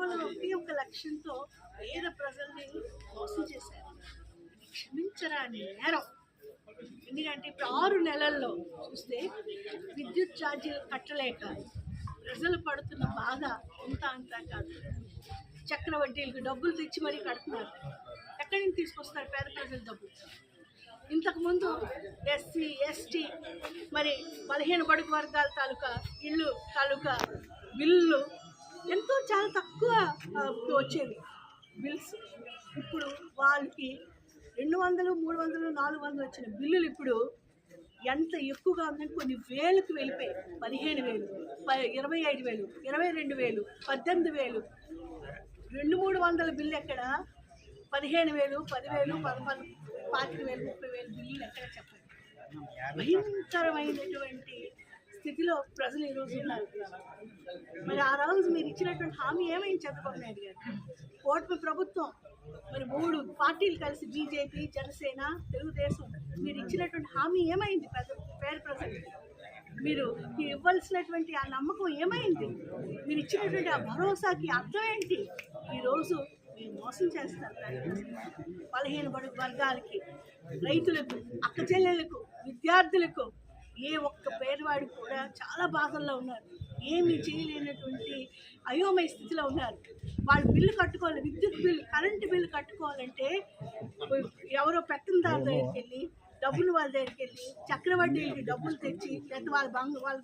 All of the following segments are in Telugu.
కేవలం ఒకే ఒక లక్ష్యంతో పేద ప్రజల్ని మోసం చేశారు. క్షమించరాని నేరం. ఎందుకంటే ఇప్పుడు 6 నెలల్లో చూస్తే విద్యుత్ ఛార్జీలు కట్టలేక ప్రజలు పడుతున్న బాధ అంతా కాదు. చక్ర వడ్డీలకు డబ్బులు తెచ్చి మరీ కడుతున్నారు. ఎక్కడి నుంచి తీసుకొస్తారు పేద ప్రజల డబ్బులు? ఇంతకుముందు ఎస్సీ ఎస్టీ మరి 15 బడుగు వర్గాల తాలూకా ఇళ్ళు తాలూకా బిల్లు ఎంతో చాలా తక్కువ వచ్చేవి బిల్స్. ఇప్పుడు వాళ్ళకి 200, 300, 400 వచ్చిన బిల్లులు ఇప్పుడు ఎంత ఎక్కువగా ఉందంటే కొన్ని వేలకు వెళ్ళిపోయి 15,000, 25,000, 22,000, 18,000, 200-300 బిల్లు ఎక్కడ, 15,000, 10,000, 11,000, 25,000, 30,000 బిల్లులు ఎక్కడ చెప్పండి. భయంకరమైనటువంటి స్థితిలో ప్రజలు ఈరోజు ఉన్నారు. మరి ఆ రోజు మీరు ఇచ్చినటువంటి హామీ ఏమైంది చంద్రబాబు నాయుడు గారు? కూటమి ప్రభుత్వం మరి 3 పార్టీలు కలిసి బీజేపీ, జనసేన, తెలుగుదేశం మీరు ఇచ్చినటువంటి హామీ ఏమైంది? పేద ప్రజలకు మీరు ఇవ్వాల్సినటువంటి ఆ నమ్మకం ఏమైంది? మీరు ఇచ్చినటువంటి ఆ భరోసాకి అర్థం ఏంటి? ఈరోజు మీరు మోసం చేస్తారు. 15 బడుగు వర్గాలకి, రైతులకు, అక్క చెల్లెలకు, విద్యార్థులకు, ఏ ఒక్క పేదవాడు కూడా చాలా బాధల్లో ఉన్నారు. ఏమీ చేయలేనటువంటి అయోమయ స్థితిలో ఉన్నారు. వాళ్ళు బిల్లు కట్టుకోవాలి, విద్యుత్ బిల్లు, కరెంటు బిల్లు కట్టుకోవాలంటే ఎవరో పెత్తందారు దగ్గరికి వెళ్ళి డబ్బులు వాళ్ళ దగ్గరికి వెళ్ళి చక్రవడ్డీలకి డబ్బులు తెచ్చి, లేకపోతే వాళ్ళ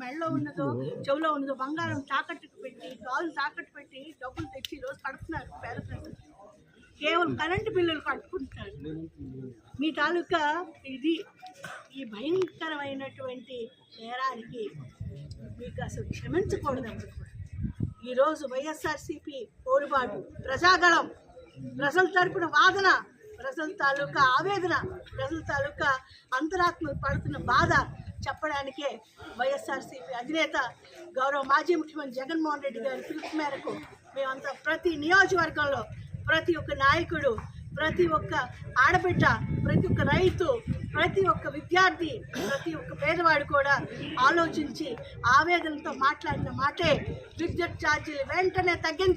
మెడలో ఉన్నదో చెవులో ఉన్నదో బంగారం తాకట్టుకు పెట్టి, గాజు తాకట్టు పెట్టి డబ్బులు తెచ్చి ఈరోజు కడుతున్నారు పేద ప్రజలు. కేవలం కరెంటు బిల్లులు కట్టుకుంటున్నారు. మీ తాలూకా ఇది ఈ భయంకరమైనటువంటి నేరానికి మీకు అసలు క్షమించకూడదు. ఈరోజు వైఎస్ఆర్సీపీ పోరుబాటు, ప్రజాగళం, ప్రజల తరపున వాదన, ప్రజల తాలూకా ఆవేదన, ప్రజల తాలూకా అంతరాత్మ పడుతున్న బాధ చెప్పడానికే వైఎస్ఆర్సీపీ అధినేత గౌరవ మాజీ ముఖ్యమంత్రి జగన్మోహన్ రెడ్డి గారి పిలుపు మేరకు మేమంతా ప్రతి నియోజకవర్గంలో ప్రతి ఒక్క నాయకుడు, ప్రతి ఒక్క ఆడబిడ్డ, ప్రతి ఒక్క రైతు, ప్రతి ఒక్క విద్యార్థి, ప్రతి ఒక్క పేదవాడు కూడా ఆలోచించి ఆవేదనతో మాట్లాడిన మాటే విద్యుత్ ఛార్జీలు వెంటనే తగ్గించాలి.